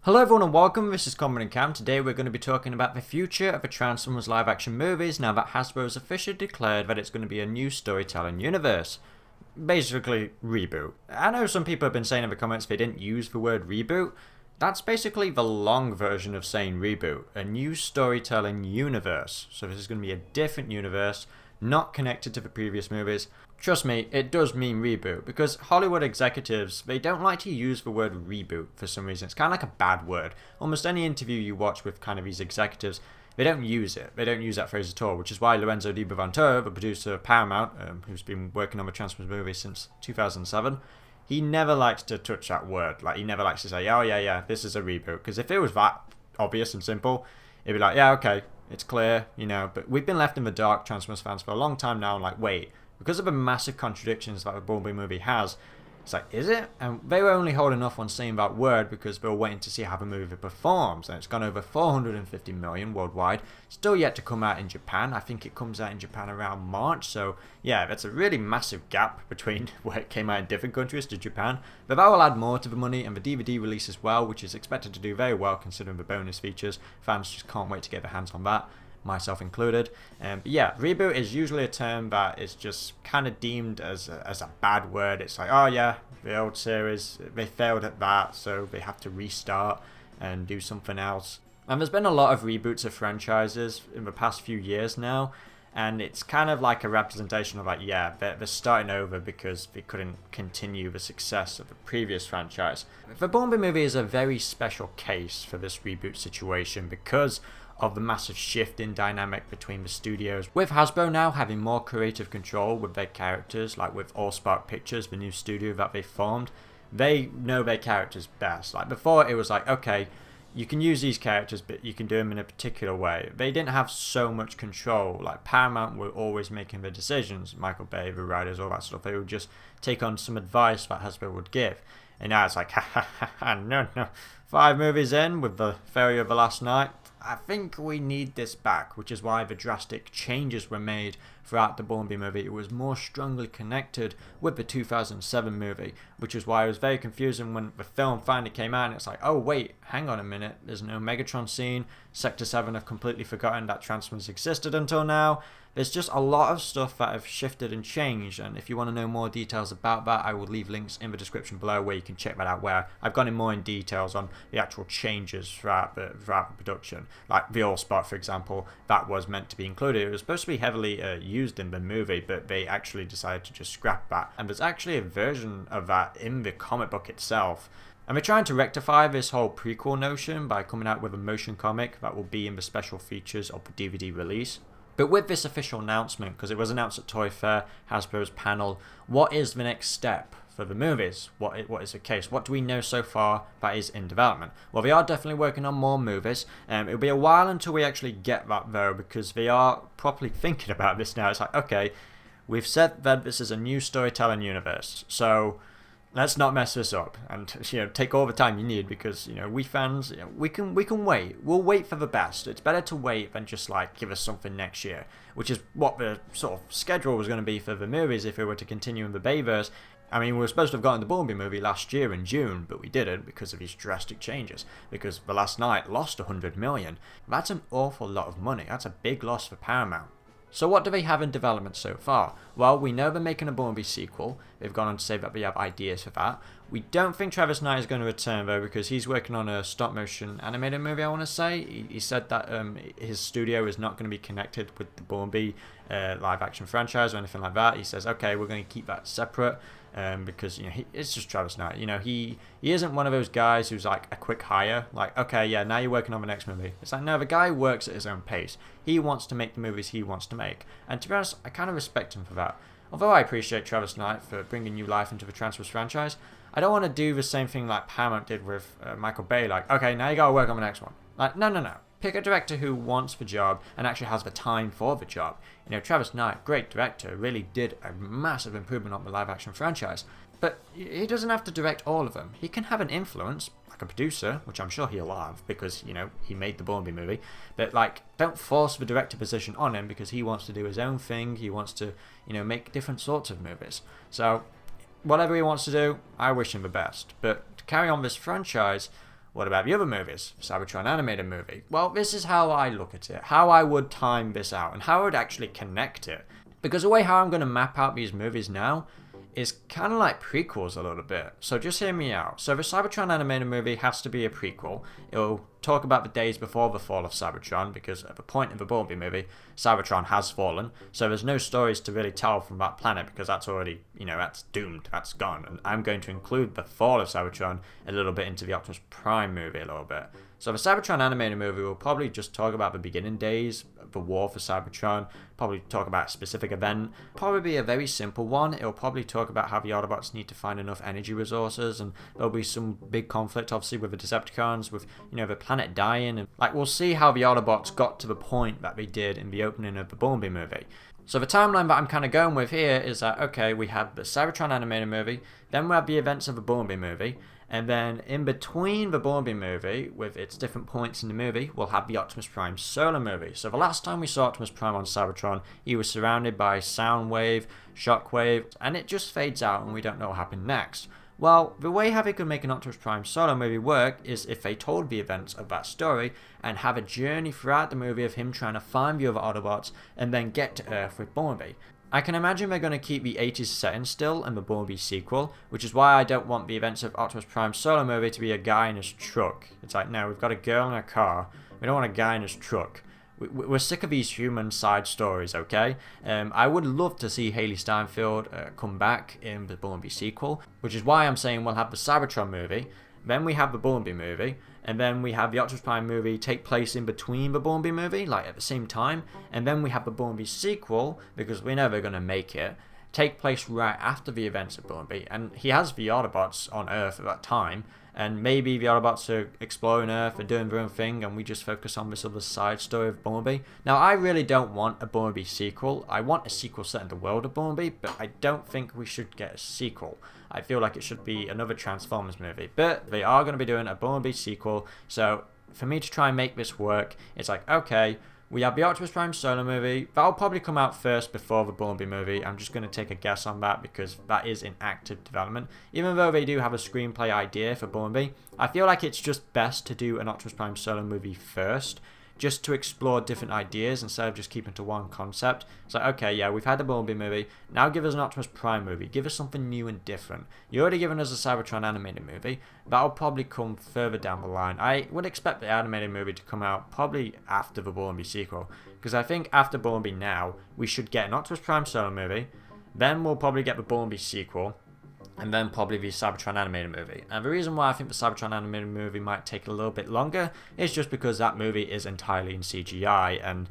Hello everyone and welcome, this is Common and Cam. Today we're going to be talking about the future of the Transformers live action movies now that Hasbro has officially declared that it's going to be a new storytelling universe. Basically, reboot. I know some people have been saying in the comments they didn't use the word reboot. That's basically the long version of saying reboot. A new storytelling universe. So this is going to be a different universe, not connected to the previous movies. Trust me, it does mean reboot, because Hollywood executives, they don't like to use the word reboot for some reason. It's kind of like a bad word. Almost any interview you watch with kind of these executives, they don't use it. They don't use that phrase at all, which is why Lorenzo Di Bonaventura, the producer of Paramount, who's been working on the Transformers movie since 2007, he never likes to touch that word. Like, he never likes to say, oh yeah, this is a reboot. Because if it was that obvious and simple, it'd be like, yeah, okay, it's clear, you know. But we've been left in the dark, Transformers fans, for a long time now, and like, wait, because of the massive contradictions that the Bumblebee movie has, it's like, is it? And they were only holding off on saying that word because they were waiting to see how the movie performs. And it's gone over 450 million worldwide. Still yet to come out in Japan. I think it comes out in Japan around March. So yeah, that's a really massive gap between where it came out in different countries to Japan. But that will add more to the money and the DVD release as well, which is expected to do very well considering the bonus features. Fans just can't wait to get their hands on that, myself included. But yeah, reboot is usually a term that is just kind of deemed as a bad word. It's like, oh yeah, the old series, they failed at that, so they have to restart and do something else. And there's been a lot of reboots of franchises in the past few years now, and it's kind of like a representation of like, yeah, they're starting over because they couldn't continue the success of the previous franchise. The Bumblebee movie is a very special case for this reboot situation because of the massive shift in dynamic between the studios, with Hasbro now having more creative control with their characters. Like with Allspark Pictures, the new studio that they formed, they know their characters best. Like before, it was like, okay, you can use these characters, but you can do them in a particular way. They didn't have so much control. Like Paramount were always making the decisions, Michael Bay, the writers, all that stuff. They would just take on some advice that Hasbro would give. And now it's like, no. 5 movies in with the failure of the last night, I think we need this back, which is why the drastic changes were made throughout the Bumblebee movie. It was more strongly connected with the 2007 movie, which is why it was very confusing when the film finally came out and it's like, oh wait, hang on a minute, there's no Megatron scene, Sector 7 have completely forgotten that Transformers existed until now. There's just a lot of stuff that have shifted and changed, and if you want to know more details about that, I will leave links in the description below where you can check that out, where I've gone in more in details on the actual changes throughout the production. Like the Allspark, for example, that was meant to be included. It was supposed to be heavily used in the movie, but they actually decided to just scrap that. And there's actually a version of that in the comic book itself. And they're trying to rectify this whole prequel notion by coming out with a motion comic that will be in the special features of the DVD release. But with this official announcement, because it was announced at Toy Fair, Hasbro's panel, what is the next step for the movies? What is the case? What do we know so far that is in development? Well, they are definitely working on more movies. It'll be a while until we actually get that though, because they are properly thinking about this now. It's like, okay, we've said that this is a new storytelling universe, so let's not mess this up, and take all the time you need, because we fans, we can wait. We'll wait for the best. It's better to wait than just like give us something next year, which is what the sort of schedule was going to be for the movies if we were to continue in the Bayverse. I mean, we were supposed to have gotten the Bumblebee movie last year in June, but we didn't because of these drastic changes. Because The Last Night lost 100 million. That's an awful lot of money. That's a big loss for Paramount. So what do they have in development so far? Well, we know they're making a Bumblebee sequel. They've gone on to say that they have ideas for that. We don't think Travis Knight is going to return though, because he's working on a stop motion animated movie, I want to say. He said that his studio is not going to be connected with the Bumblebee live action franchise or anything like that. He says, okay, we're going to keep that separate. Because it's just Travis Knight. He isn't one of those guys who's like a quick hire. Like, okay, yeah, now you're working on the next movie. It's like, no, the guy works at his own pace. He wants to make the movies he wants to make, and to be honest, I kind of respect him for that. Although I appreciate Travis Knight for bringing new life into the Transformers franchise, I don't want to do the same thing like Paramount did with Michael Bay. Like, okay, now you gotta work on the next one. Like, no. Pick a director who wants the job and actually has the time for the job. Travis Knight, great director, really did a massive improvement on the live action franchise. But he doesn't have to direct all of them. He can have an influence, like a producer, which I'm sure he'll have because, he made the Bumblebee movie. But, don't force the director position on him because he wants to do his own thing. He wants to, make different sorts of movies. So, whatever he wants to do, I wish him the best. But to carry on this franchise, What about the other movies? Cybertron animated movie. Well, this is how I look at it, how I would time this out, and how I would actually connect it. Because the way how I'm going to map out these movies now is kind of like prequels a little bit. So just hear me out. So the Cybertron animated movie has to be a prequel. It'll talk about the days before the fall of Cybertron, because at the point in the Bumblebee movie, Cybertron has fallen. So there's no stories to really tell from that planet, because that's already, that's doomed, that's gone. And I'm going to include the fall of Cybertron a little bit into the Optimus Prime movie a little bit. So the Cybertron animated movie will probably just talk about the beginning days, the war for Cybertron, probably talk about a specific event, probably be a very simple one. It'll probably talk about how the Autobots need to find enough energy resources, and there'll be some big conflict obviously with the Decepticons, with, the planet dying, and we'll see how the Autobots got to the point that they did in the opening of the Bumblebee movie. So the timeline that I'm kind of going with here is that, okay, we have the Cybertron animated movie, then we have the events of the Bumblebee movie, and then in between the Bumblebee movie, with its different points in the movie, we'll have the Optimus Prime solo movie. So the last time we saw Optimus Prime on Cybertron, he was surrounded by Soundwave, Shockwave, and it just fades out and we don't know what happened next. Well, the way how they could make an Optimus Prime solo movie work is if they told the events of that story and have a journey throughout the movie of him trying to find the other Autobots and then get to Earth with Bumblebee. I can imagine they're going to keep the 80s setting still in the Bumblebee sequel, which is why I don't want the events of Optimus Prime solo movie to be a guy in his truck. It's like, no, we've got a girl in a car. We don't want a guy in his truck. We're sick of these human side stories, okay? I would love to see Haley Steinfeld come back in the Bumblebee sequel, which is why I'm saying we'll have the Cybertron movie, then we have the Bumblebee movie, and then we have the Optimus Prime movie take place in between the Bumblebee movie, like at the same time, and then we have the Bumblebee sequel, because we're never going to make it, take place right after the events of Bumblebee, and he has the Autobots on Earth at that time, and maybe the Autobots are exploring Earth and doing their own thing, and we just focus on this other side story of Bumblebee. Now, I really don't want a Bumblebee sequel. I want a sequel set in the world of Bumblebee, but I don't think we should get a sequel. I feel like it should be another Transformers movie, but they are going to be doing a Bumblebee sequel, so for me to try and make this work, it's like, okay, we have the Optimus Prime solo movie. That'll probably come out first before the Bumblebee movie. I'm just going to take a guess on that because that is in active development. Even though they do have a screenplay idea for Bumblebee, I feel like it's just best to do an Optimus Prime solo movie first, just to explore different ideas instead of just keeping to one concept. It's like, okay, yeah, we've had the Bumblebee movie, now give us an Optimus Prime movie, give us something new and different. You're already given us a Cybertron animated movie, that'll probably come further down the line. I would expect the animated movie to come out probably after the Bumblebee sequel, because I think after Bumblebee now, we should get an Optimus Prime solo movie, then we'll probably get the Bumblebee sequel, and then probably the Cybertron animated movie. And the reason why I think the Cybertron animated movie might take a little bit longer is just because that movie is entirely in CGI, and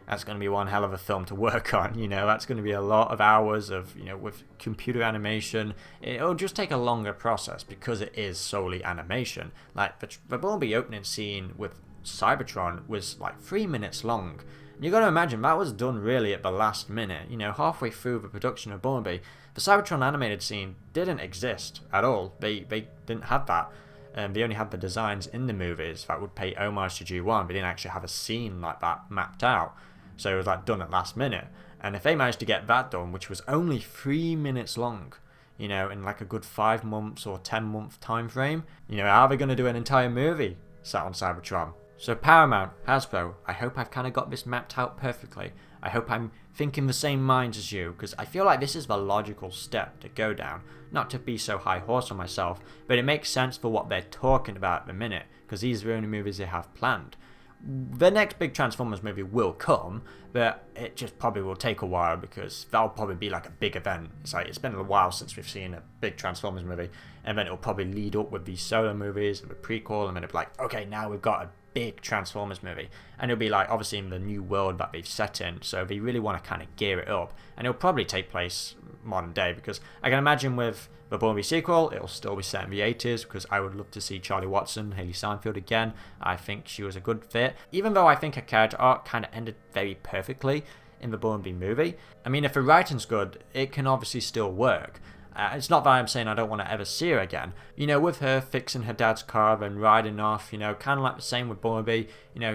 that's going to be one hell of a film to work on. That's going to be a lot of hours of, with computer animation. It'll just take a longer process because it is solely animation. Like the Bumblebee opening scene with Cybertron was like 3 minutes long. You got to imagine that was done really at the last minute, halfway through the production of Bumblebee. The Cybertron animated scene didn't exist at all. They didn't have that. They only had the designs in the movies that would pay homage to G1. They didn't actually have a scene like that mapped out. So it was like done at last minute. And if they managed to get that done, which was only 3 minutes long, in like a good 5 months or 10-month time frame, how are they going to do an entire movie set on Cybertron? So Paramount, Hasbro, I hope I've kind of got this mapped out perfectly. I hope I'm thinking the same minds as you, because I feel like this is the logical step to go down. Not to be so high horse on myself, but it makes sense for what they're talking about at the minute, because these are the only movies they have planned. The next big Transformers movie will come, but it just probably will take a while because that'll probably be like a big event. It's been a while since we've seen a big Transformers movie, and then it'll probably lead up with these solo movies and the prequel, and then it'll be like, okay, now we've got a big Transformers movie, and it'll be like obviously in the new world that they've set in, so they really want to kind of gear it up, and it'll probably take place modern day, because I can imagine with the Bumblebee sequel it'll still be set in the 80s, because I would love to see Charlie Watson, Haley Steinfeld again. I think she was a good fit, even though I think her character arc kind of ended very perfectly in the Bumblebee movie. I mean, if the writing's good, it can obviously still work. It's not that I'm saying I don't want to ever see her again. With her fixing her dad's car and riding off, kind of like the same with Bumblebee.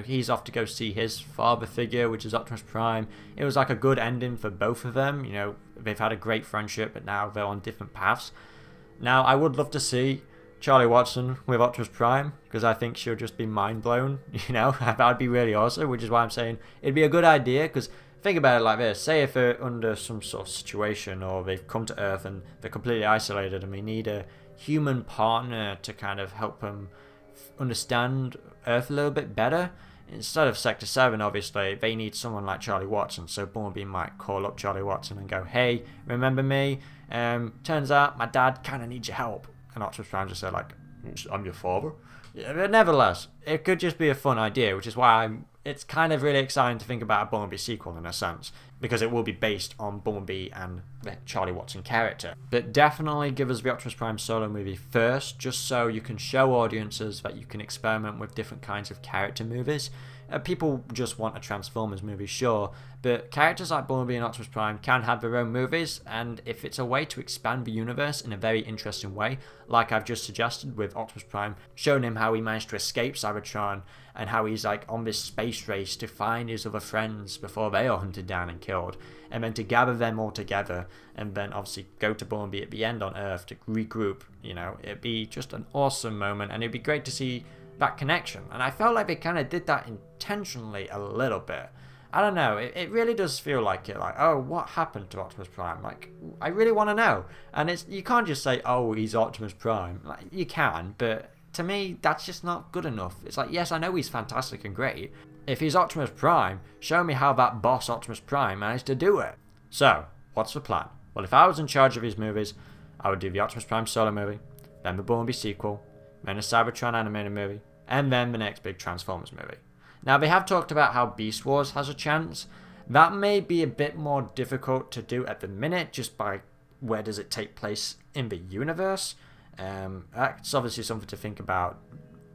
He's off to go see his father figure, which is Optimus Prime. It was like a good ending for both of them. They've had a great friendship, but now they're on different paths. Now, I would love to see Charlie Watson with Optimus Prime, because I think she'll just be mind blown, you know. That'd be really awesome, which is why I'm saying it'd be a good idea, because think about it like this. Say if they're under some sort of situation, or they've come to Earth and they're completely isolated and we need a human partner to kind of help them understand Earth a little bit better. Instead of Sector 7, obviously, they need someone like Charlie Watson. So Bumblebee might call up Charlie Watson and go, hey, remember me? Turns out my dad kind of needs your help. And Optimus Prime just said, like, I'm your father? Yeah, but nevertheless, it could just be a fun idea, which is why it's kind of really exciting to think about a Bumblebee sequel in a sense, because it will be based on Bumblebee and the Charlie Watson character. But definitely give us the Optimus Prime solo movie first, just so you can show audiences that you can experiment with different kinds of character movies. People just want a Transformers movie, sure, but characters like Bumblebee and Optimus Prime can have their own movies, and if it's a way to expand the universe in a very interesting way, like I've just suggested with Optimus Prime, showing him how he managed to escape Cybertron, and how he's like on this space race to find his other friends before they are hunted down and killed, and then to gather them all together, and then obviously go to Bumblebee at the end on Earth to regroup, you know, it'd be just an awesome moment, and it'd be great to see that connection. And I felt like they kind of did that intentionally a little bit. I don't know, it really does feel like it, like, oh, what happened to Optimus Prime? Like, I really want to know. And it's, you can't just say, oh, he's Optimus Prime. Like, you can, but to me, that's just not good enough. It's like, yes, I know he's fantastic and great. If he's Optimus Prime, show me how that boss Optimus Prime managed to do it. So, what's the plan? Well, if I was in charge of these movies, I would do the Optimus Prime solo movie, then the Bumblebee sequel, then a Cybertron animated movie, and then the next big Transformers movie. Now, they have talked about how Beast Wars has a chance. That may be a bit more difficult to do at the minute, just by where does it take place in the universe. That's obviously something to think about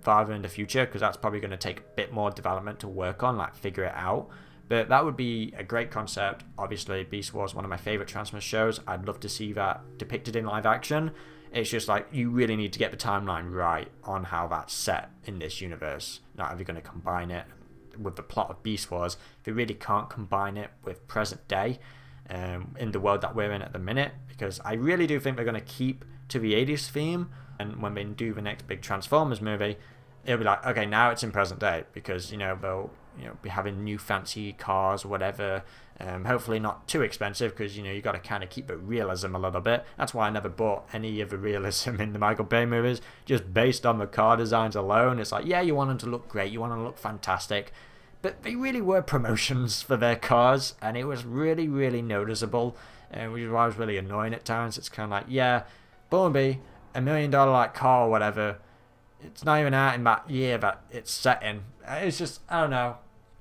farther in the future, because that's probably going to take a bit more development to work on, like figure it out. But that would be a great concept. Obviously, Beast Wars is one of my favorite Transformers shows. I'd love to see that depicted in live action. It's just like, you really need to get the timeline right on how that's set in this universe. Not if you're going to combine it with the plot of Beast Wars, if you really can't combine it with present day in the world that we're in at the minute, because I really do think they're going to keep to the 80s theme, and when they do the next big Transformers movie, it'll be like, okay, now it's in present day, because, you know, they'll be having new fancy cars or whatever, hopefully not too expensive, because, you know, you got to kind of keep the realism a little bit. That's why I never bought any of the realism in the Michael Bay movies, just based on the car designs alone. It's like, yeah, you want them to look great, you want them to look fantastic, but they really were promotions for their cars, and it was really, really noticeable, which is why I was really annoying at times. It's kind of like, yeah, Bumblebee, $1 million like car or whatever, it's not even out in that year that it's set in. It's just, I don't know.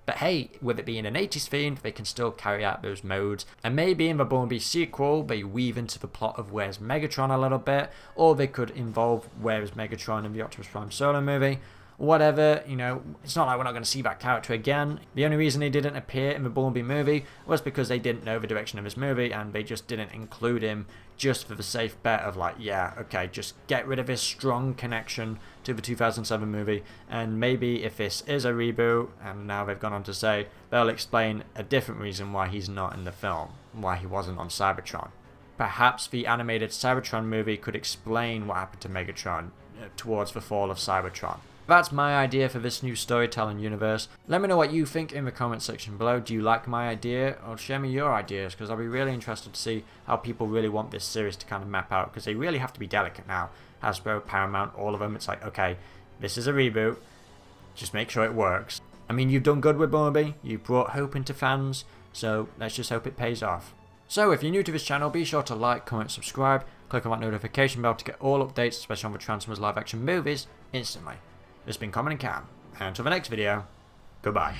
But hey, with it being an 80s theme, they can still carry out those modes. And maybe in the Bumblebee sequel, they weave into the plot of Where's Megatron a little bit. Or they could involve Where's Megatron in the Optimus Prime solo movie. Whatever, you know, it's not like we're not going to see that character again. The only reason he didn't appear in the Bumblebee movie was because they didn't know the direction of his movie, and they just didn't include him just for the safe bet of like, yeah, okay, just get rid of his strong connection to the 2007 movie, and maybe if this is a reboot, and now they've gone on to say, they'll explain a different reason why he's not in the film, why he wasn't on Cybertron. Perhaps the animated Cybertron movie could explain what happened to Megatron towards the fall of Cybertron. That's my idea for this new storytelling universe. Let me know what you think in the comment section below. Do you like my idea? Or share me your ideas, because I'll be really interested to see how people really want this series to kind of map out, because they really have to be delicate now. Hasbro, Paramount, all of them. It's like, okay, this is a reboot. Just make sure it works. I mean, you've done good with Bumblebee. You've brought hope into fans. So let's just hope it pays off. So if you're new to this channel, be sure to like, comment, subscribe. Click on that notification bell to get all updates, especially on the Transformers live action movies, instantly. This has been Common and Cam, and until the next video, goodbye.